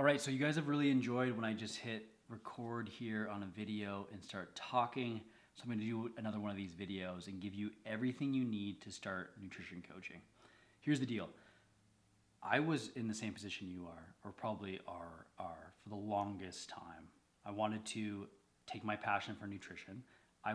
All right, so you guys have really enjoyed when I just hit record here on a video and start talking. So I'm going to do another one of these videos and give you everything you need to start nutrition coaching. Here's the deal. I was in the same position you are, or probably are for the longest time. I wanted to take my passion for nutrition. I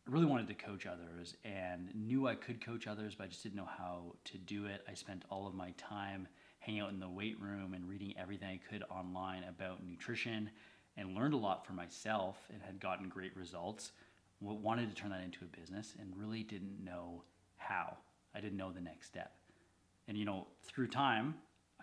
really wanted to coach others and knew I could coach others, but I just didn't know how to do it. I spent all of my time hanging out in the weight room and reading everything I could online about nutrition and learned a lot for myself and had gotten great results. Wanted to turn that into a business and really didn't know how. I didn't know the next step. And through time,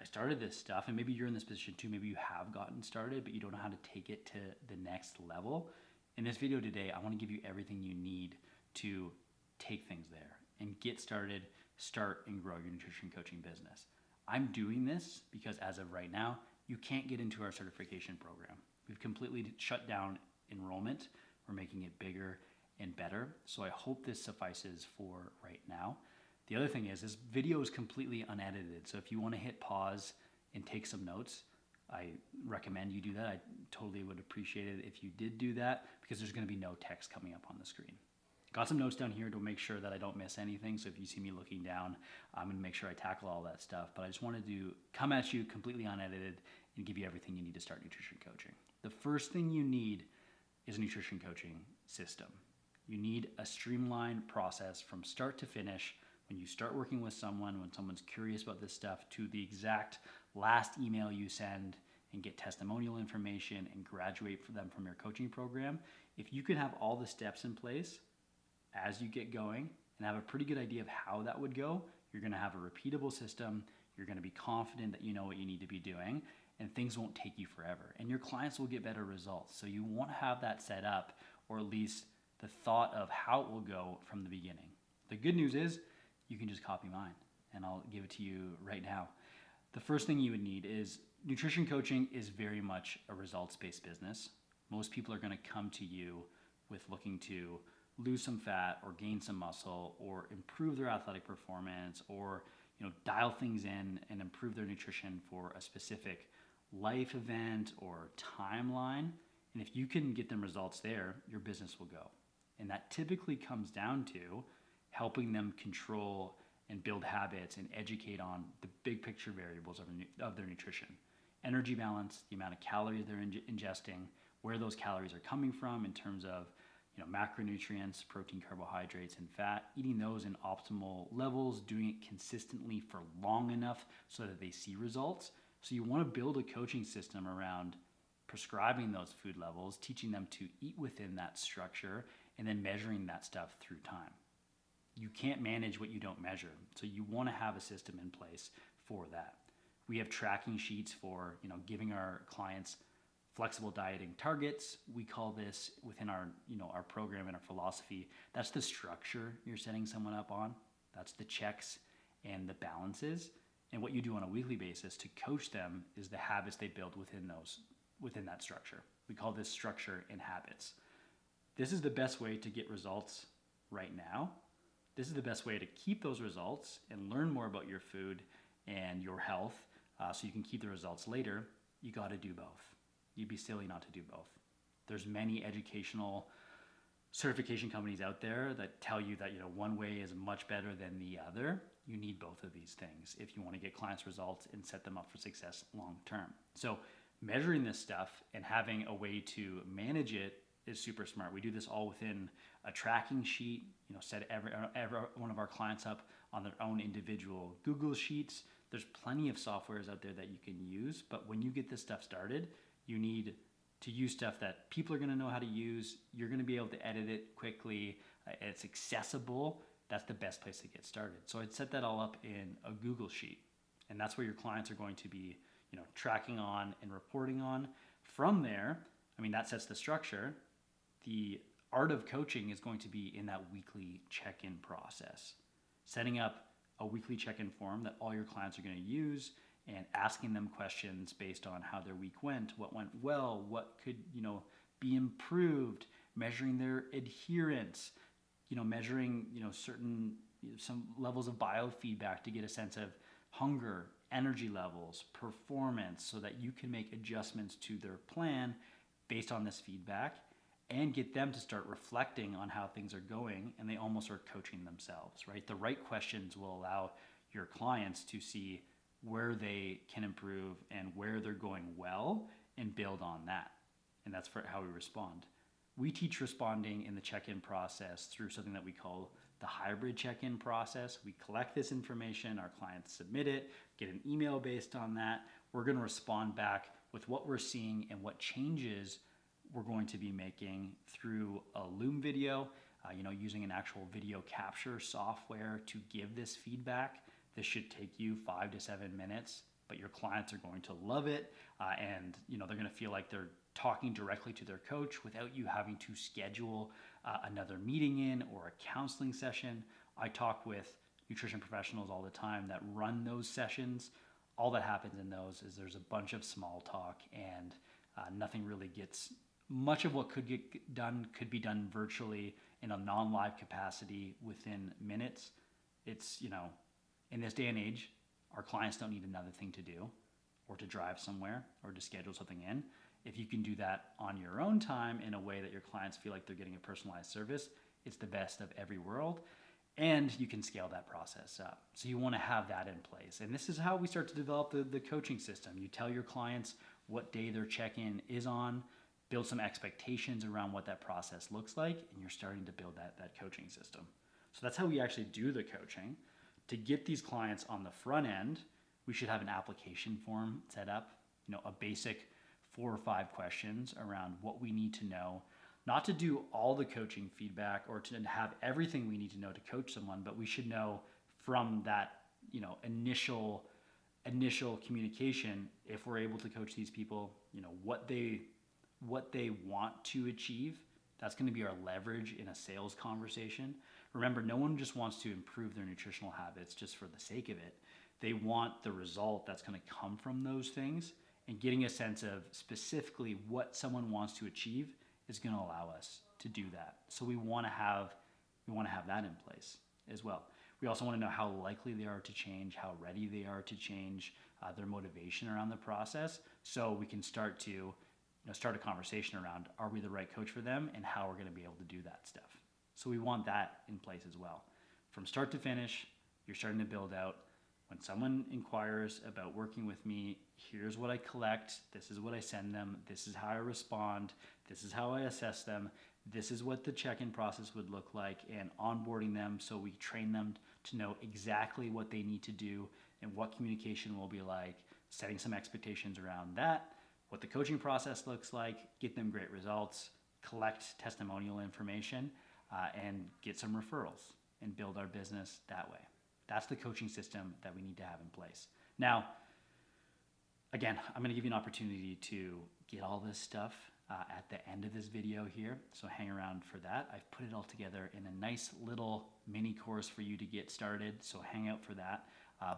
I started this stuff, and maybe you're in this position too. Maybe you have gotten started, but you don't know how to take it to the next level. In this video today, I want to give you everything you need to take things there and get started, start and grow your nutrition coaching business. I'm doing this because as of right now, you can't get into our certification program. We've completely shut down enrollment. We're making it bigger and better. So I hope this suffices for right now. The other thing is, this video is completely unedited. So if you want to hit pause and take some notes, I recommend you do that. I totally would appreciate it if you did do that, because there's going to be no text coming up on the screen. Got some notes down here to make sure that I don't miss anything. So if you see me looking down, I'm going to make sure I tackle all that stuff. But I just wanted to come at you completely unedited and give you everything you need to start nutrition coaching. The first thing you need is a nutrition coaching system. You need a streamlined process from start to finish. When you start working with someone, when someone's curious about this stuff, to the exact last email you send and get testimonial information and graduate for them from your coaching program. If you can have all the steps in place as you get going and have a pretty good idea of how that would go, you're going to have a repeatable system. You're going to be confident that you know what you need to be doing, and things won't take you forever. And your clients will get better results. So you want to have that set up, or at least the thought of how it will go from the beginning. The good news is you can just copy mine, and I'll give it to you right now. The first thing you would need is nutrition coaching is very much a results-based business. Most people are going to come to you with looking to lose some fat or gain some muscle or improve their athletic performance, or dial things in and improve their nutrition for a specific life event or timeline. And if you can get them results there, your business will go. And that typically comes down to helping them control and build habits and educate on the big picture variables of their nutrition. Energy balance, the amount of calories they're ingesting, where those calories are coming from in terms of macronutrients, protein, carbohydrates, and fat, eating those in optimal levels, doing it consistently for long enough so that they see results. So you want to build a coaching system around prescribing those food levels, teaching them to eat within that structure, and then measuring that stuff through time. You can't manage what you don't measure. So you want to have a system in place for that. We have tracking sheets for giving our clients flexible dieting targets. We call this within our our program and our philosophy. That's the structure you're setting someone up on. That's the checks and the balances. And what you do on a weekly basis to coach them is the habits they build within that structure. We call this structure and habits. This is the best way to get results right now. This is the best way to keep those results and learn more about your food and your health, so you can keep the results later. You got to do both. You'd be silly not to do both. There's many educational certification companies out there that tell you that one way is much better than the other. You need both of these things if you want to get clients results and set them up for success long term. So measuring this stuff and having a way to manage it is super smart. We do this all within a tracking sheet. Set every one of our clients up on their own individual Google Sheets. There's plenty of softwares out there that you can use, but when you get this stuff started, you need to use stuff that people are going to know how to use. You're going to be able to edit it quickly. It's accessible. That's the best place to get started. So I'd set that all up in a Google Sheet, and that's where your clients are going to be, tracking on and reporting on. From there, that sets the structure. The art of coaching is going to be in that weekly check-in process, setting up a weekly check-in form that all your clients are going to use, and asking them questions based on how their week went, what went well, what could be improved, measuring their adherence, measuring certain some levels of biofeedback to get a sense of hunger energy levels, performance, so that you can make adjustments to their plan based on this feedback and get them to start reflecting on how things are going, and they almost are coaching themselves, right? The right questions will allow your clients to see where they can improve and where they're going well and build on that. And that's for how we respond. We teach responding in the check-in process through something that we call the hybrid check-in process. We collect this information, our clients submit it, get an email based on that. We're going to respond back with what we're seeing and what changes we're going to be making through a Loom video, using an actual video capture software to give this feedback. This should take you 5 to 7 minutes, but your clients are going to love it, and they're going to feel like they're talking directly to their coach without you having to schedule another meeting in or a counseling session. I talk with nutrition professionals all the time that run those sessions. All that happens in those is there's a bunch of small talk, and nothing really gets. Much of what could get done could be done virtually in a non-live capacity within minutes. It's, in this day and age, our clients don't need another thing to do or to drive somewhere or to schedule something in. If you can do that on your own time in a way that your clients feel like they're getting a personalized service, it's the best of every world, and you can scale that process up. So you want to have that in place. And this is how we start to develop the coaching system. You tell your clients what day their check-in is on, build some expectations around what that process looks like, and you're starting to build that coaching system. So that's how we actually do the coaching. To get these clients on the front end, we should have an application form set up, a basic 4 or 5 questions around what we need to know, not to do all the coaching feedback or to have everything we need to know to coach someone, but we should know from that, initial communication, if we're able to coach these people, what they want to achieve. That's going to be our leverage in a sales conversation. Remember, no one just wants to improve their nutritional habits just for the sake of it. They want the result that's going to come from those things, and getting a sense of specifically what someone wants to achieve is going to allow us to do that. So we want to have that in place as well. We also want to know how likely they are to change, how ready they are to change, their motivation around the process, so we can start to start a conversation around, are we the right coach for them, and how we're going to be able to do that stuff. So we want that in place as well. From start to finish, you're starting to build out. When someone inquires about working with me, here's what I collect, this is what I send them, this is how I respond, this is how I assess them, this is what the check-in process would look like, and onboarding them so we train them to know exactly what they need to do and what communication will be like, setting some expectations around that, what the coaching process looks like, get them great results, collect testimonial information, and get some referrals and build our business that way. That's the coaching system that we need to have in place. Now, again, I'm going to give you an opportunity to get all this stuff at the end of this video here, so hang around for that. I've put it all together in a nice little mini course for you to get started, so hang out for that.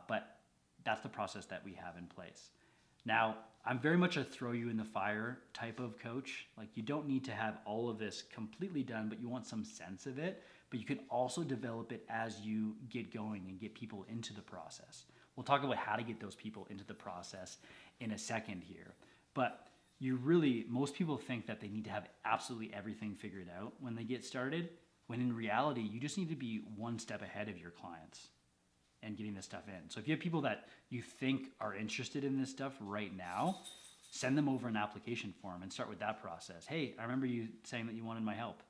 But that's the process that we have in place. Now, I'm very much a throw you in the fire type of coach. Like, you don't need to have all of this completely done, but you want some sense of it. But you can also develop it as you get going and get people into the process. We'll talk about how to get those people into the process in a second here. But most people think that they need to have absolutely everything figured out when they get started, when in reality, you just need to be one step ahead of your clients and getting this stuff in. So if you have people that you think are interested in this stuff right now, send them over an application form and start with that process. Hey, I remember you saying that you wanted my help.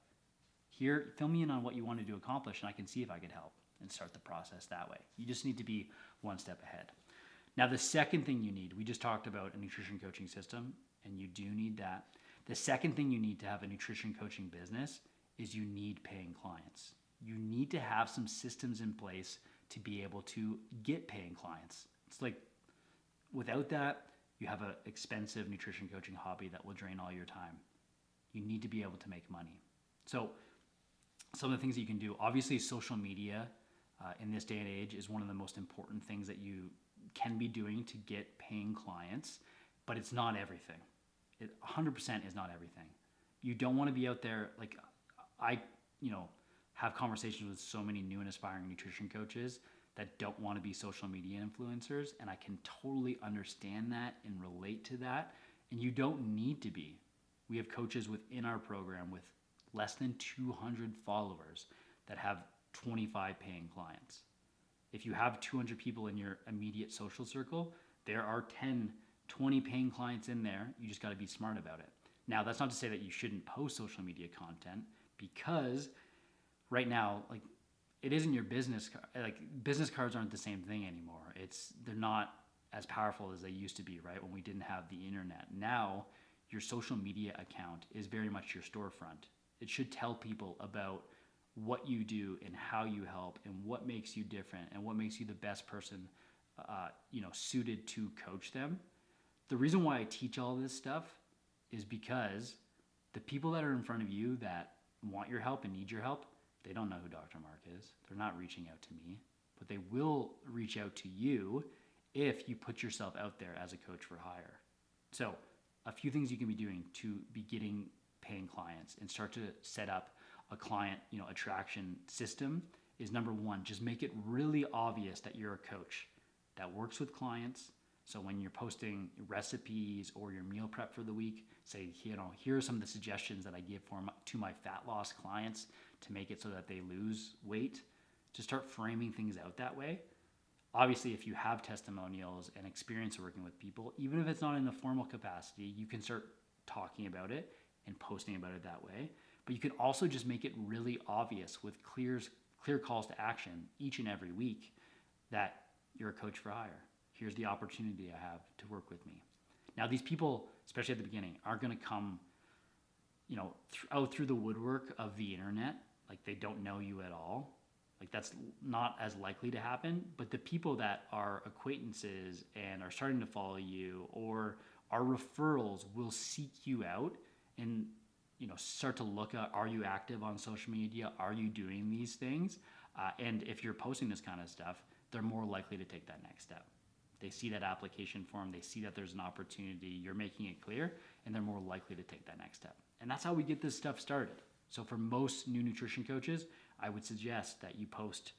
Here, fill me in on what you wanted to accomplish, and I can see if I could help, and start the process that way. You just need to be one step ahead. Now, the second thing you need, we just talked about a nutrition coaching system, and you do need that. The second thing you need to have a nutrition coaching business is you need paying clients. You need to have some systems in place to be able to get paying clients. It's like, without that, you have an expensive nutrition coaching hobby that will drain all your time. You need to be able to make money. So some of the things that you can do, obviously social media in this day and age is one of the most important things that you can be doing to get paying clients, but it's not everything. It 100% is not everything. You don't want to be out there, like I have conversations with so many new and aspiring nutrition coaches that don't want to be social media influencers, and I can totally understand that and relate to that. And you don't need to be. We have coaches within our program with less than 200 followers that have 25 paying clients. If you have 200 people in your immediate social circle, there are 10, 20 paying clients in there. You just got to be smart about it. Now, that's not to say that you shouldn't post social media content, because right now, like, it isn't your business card. Like, business cards aren't the same thing anymore. They're not as powerful as they used to be, right? When we didn't have the internet. Now, your social media account is very much your storefront. It should tell people about what you do and how you help and what makes you different and what makes you the best person, suited to coach them. The reason why I teach all this stuff is because the people that are in front of you that want your help and need your help, they don't know who Dr. Mark is. They're not reaching out to me, but they will reach out to you if you put yourself out there as a coach for hire. So a few things you can be doing to be getting paying clients and start to set up a client, attraction system is, number one, just make it really obvious that you're a coach that works with clients. So when you're posting recipes or your meal prep for the week, say, here are some of the suggestions that I give to my fat loss clients to make it so that they lose weight. To start framing things out that way. Obviously, if you have testimonials and experience working with people, even if it's not in a formal capacity, you can start talking about it and posting about it that way. But you can also just make it really obvious with clear calls to action each and every week that you're a coach for hire. Here's the opportunity I have to work with me. Now, these people, especially at the beginning, aren't going to come, out through the woodwork of the internet. Like, they don't know you at all. Like, that's not as likely to happen. But the people that are acquaintances and are starting to follow you or are referrals will seek you out and, start to look at, are you active on social media? Are you doing these things? And if you're posting this kind of stuff, they're more likely to take that next step. They see that application form, they see that there's an opportunity, you're making it clear, and they're more likely to take that next step. And that's how we get this stuff started. So for most new nutrition coaches, I would suggest that you post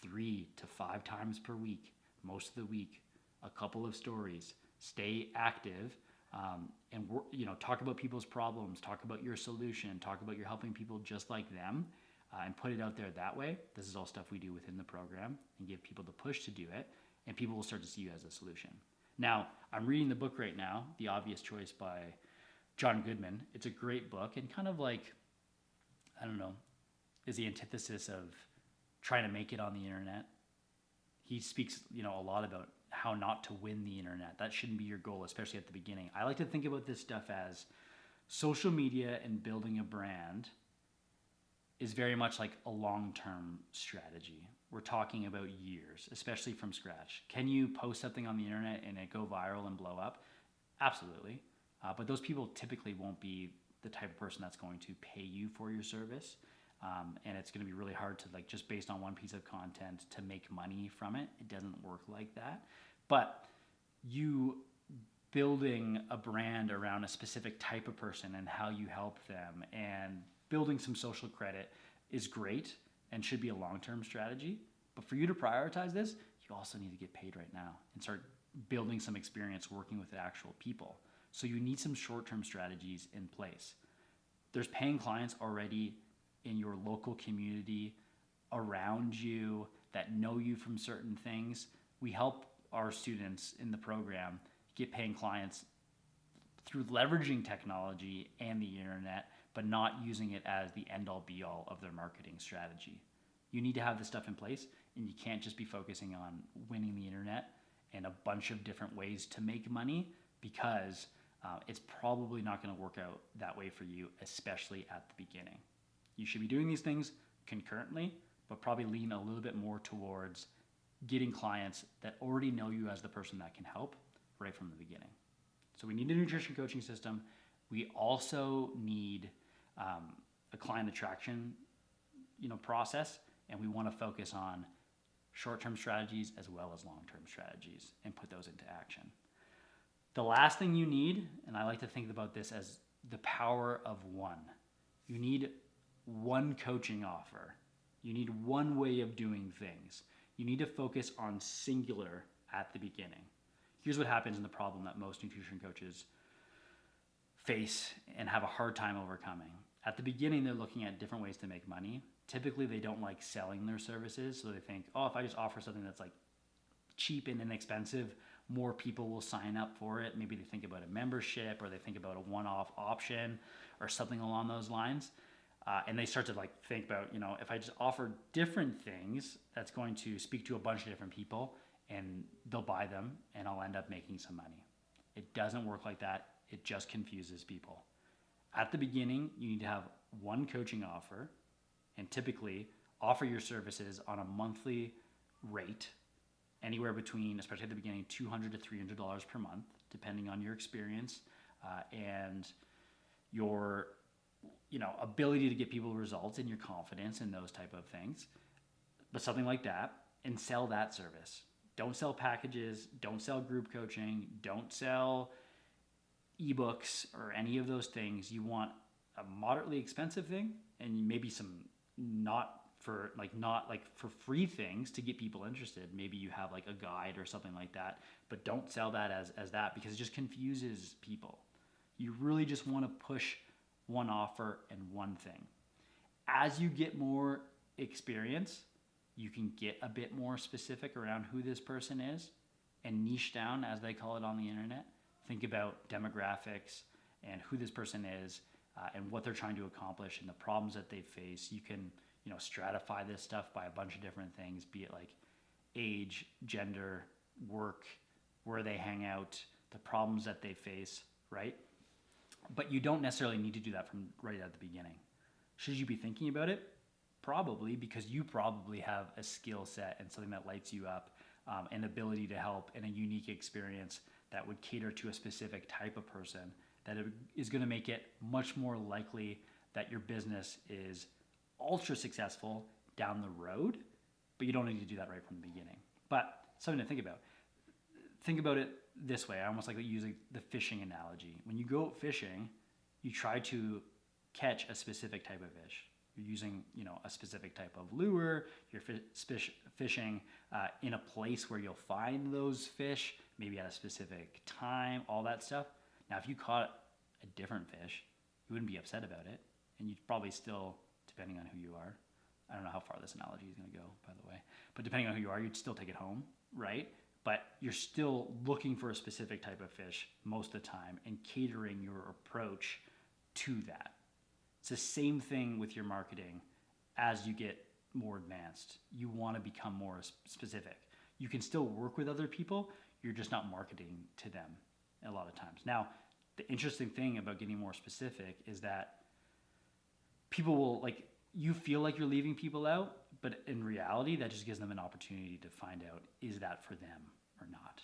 3 to 5 times per week, most of the week, a couple of stories, stay active, and talk about people's problems, talk about your solution, talk about you're helping people just like them, and put it out there that way. This is all stuff we do within the program and give people the push to do it, and people will start to see you as a solution. Now, I'm reading the book right now, The Obvious Choice by John Goodman. It's a great book and kind of like, is the antithesis of trying to make it on the internet. He speaks, a lot about how not to win the internet. That shouldn't be your goal, especially at the beginning. I like to think about this stuff as social media and building a brand is very much like a long-term strategy. We're talking about years, especially from scratch. Can you post something on the internet and it go viral and blow up? Absolutely. But those people typically won't be the type of person that's going to pay you for your service. And it's going to be really hard to, just based on one piece of content, to make money from it. It doesn't work like that. But you building a brand around a specific type of person and how you help them and building some social credit is great and should be a long-term strategy. But for you to prioritize this, you also need to get paid right now and start building some experience working with the actual people. So you need some short-term strategies in place. There's paying clients already in your local community around you that know you from certain things. We help our students in the program get paying clients through leveraging technology and the internet, but not using it as the end-all be-all of their marketing strategy. You need to have this stuff in place, and you can't just be focusing on winning the internet and a bunch of different ways to make money, because it's probably not going to work out that way for you, especially at the beginning. You should be doing these things concurrently, but probably lean a little bit more towards getting clients that already know you as the person that can help right from the beginning. So we need a nutrition coaching system. We also need a client attraction, process, and we want to focus on short-term strategies as well as long-term strategies and put those into action. The last thing you need, and I like to think about this as the power of one. You need one coaching offer. You need one way of doing things. You need to focus on singular at the beginning. Here's what happens in the problem that most nutrition coaches face and have a hard time overcoming. At the beginning, they're looking at different ways to make money. Typically, they don't like selling their services, so they think, oh, if I just offer something that's like cheap and inexpensive, more people will sign up for it. Maybe they think about a membership, or they think about a one-off option or something along those lines. And they start to like think about, if I just offer different things, that's going to speak to a bunch of different people and they'll buy them and I'll end up making some money. It doesn't work like that. It just confuses people. At the beginning, you need to have one coaching offer and typically offer your services on a monthly rate, anywhere between, especially at the beginning, $200 to $300 per month, depending on your experience and your ability to get people results and your confidence and those type of things. But something like that, and sell that service. Don't sell packages, don't sell group coaching, don't sell ebooks or any of those things. You want a moderately expensive thing and maybe some not for free things to get people interested. Maybe you have like a guide or something like that, but don't sell that as that, because it just confuses people. You really just want to push one offer and one thing. As you get more experience, you can get a bit more specific around who this person is and niche down, as they call it on the internet. Think about demographics and who this person is and what they're trying to accomplish and the problems that they face. You can stratify this stuff by a bunch of different things, be it like age, gender, work, where they hang out, the problems that they face, right? But you don't necessarily need to do that from right at the beginning. Should you be thinking about it? Probably, because you probably have a skill set and something that lights you up, an ability to help, and a unique experience that would cater to a specific type of person, that it is going to make it much more likely that your business is ultra successful down the road, but you don't need to do that right from the beginning. But something to think about. Think about it this way. I almost like using the fishing analogy. When you go fishing, you try to catch a specific type of fish. You're using, a specific type of lure. You're fishing in a place where you'll find those fish, maybe at a specific time, all that stuff. Now, if you caught a different fish, you wouldn't be upset about it, and you'd probably still, depending on who you are, I don't know how far this analogy is going to go, by the way, but depending on who you are, you'd still take it home, right? But you're still looking for a specific type of fish most of the time and catering your approach to that. It's the same thing with your marketing. As you get more advanced, you want to become more specific. You can still work with other people, you're just not marketing to them a lot of times. Now, the interesting thing about getting more specific is that people will, you feel like you're leaving people out, but in reality, that just gives them an opportunity to find out, is that for them or not,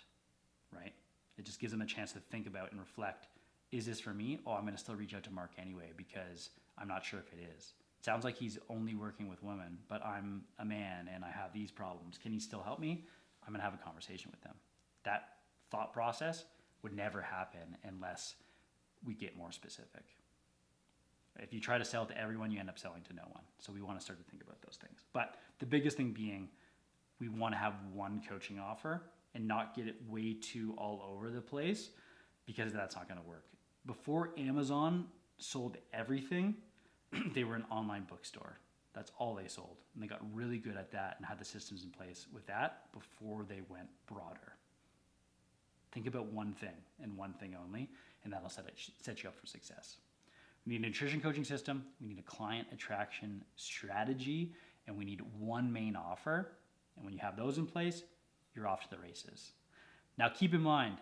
right? It just gives them a chance to think about and reflect, is this for me? Oh, I'm going to still reach out to Mark anyway because I'm not sure if it is. It sounds like he's only working with women, but I'm a man and I have these problems. Can he still help me? I'm going to have a conversation with them. That thought process would never happen unless we get more specific. If you try to sell to everyone, you end up selling to no one. So we want to start to think about those things. But the biggest thing being, we want to have one coaching offer and not get it way too all over the place, because that's not going to work. Before Amazon sold everything, they were an online bookstore. That's all they sold. And they got really good at that and had the systems in place with that before they went broader. Think about one thing and one thing only, and that'll set you up for success. We need a nutrition coaching system, we need a client attraction strategy, and we need one main offer. And when you have those in place, you're off to the races. Now keep in mind,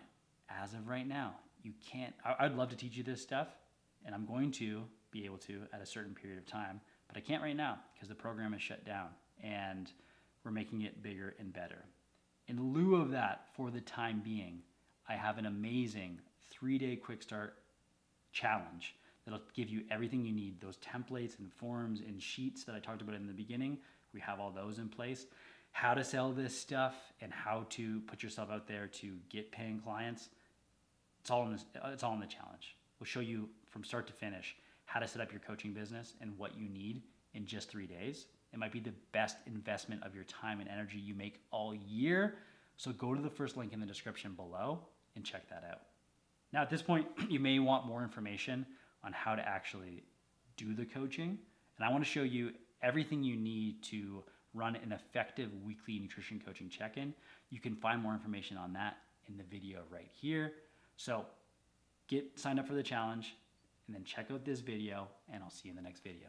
as of right now, you can't, I'd love to teach you this stuff, and I'm going to be able to at a certain period of time, but I can't right now because the program is shut down and we're making it bigger and better. In lieu of that, for the time being, I have an amazing 3-day quick start challenge that'll give you everything you need. Those templates and forms and sheets that I talked about in the beginning, we have all those in place. How to sell this stuff and how to put yourself out there to get paying clients, it's all in the challenge. We'll show you from start to finish how to set up your coaching business and what you need in just 3 days. It might be the best investment of your time and energy you make all year. So go to the first link in the description below and check that out. Now, at this point, you may want more information on how to actually do the coaching. And I want to show you everything you need to run an effective weekly nutrition coaching check-in. You can find more information on that in the video right here. So get signed up for the challenge and then check out this video, and I'll see you in the next video.